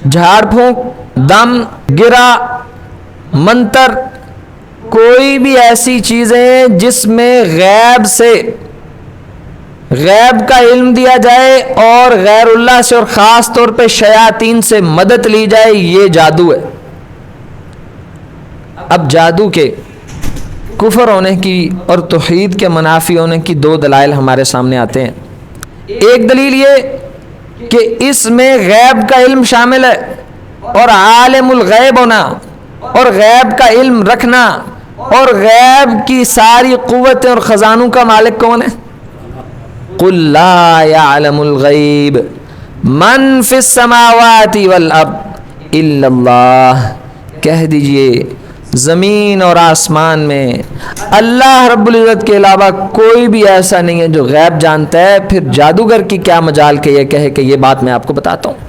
झाड़ फूंक, दम, गिरा, मंतर, कोई भी ऐसी चीजें जिसमें गैब से, गैब का इल्म दिया जाए और गैरुल्लाह से और ख़ास तौर पे शयातीन से मदद ली जाए, ये जादू है। अब जादू के कुफर होने की और तौहीद के मुनाफी होने की दो दलाइल हमारे सामने आते हैं। एक दलील ये कि इसमें गैब का इल्म शामिल है और आलिमुल गैब होना और गैब का इल्म रखना, और गैब की सारी क़ुव्वतें और ख़जानों का मालिक कौन है? कुल ला यअलमुल गैब मन फिस समावाति वल अर्द इल्लल्लाह। कह दीजिए ज़मीन और आसमान में अल्लाह रब्बुल इज़्ज़त के अलावा कोई भी ऐसा नहीं है जो गैब जानता है। फिर जादूगर की क्या मजाल के ये कहे कि ये बात मैं आपको बताता हूँ।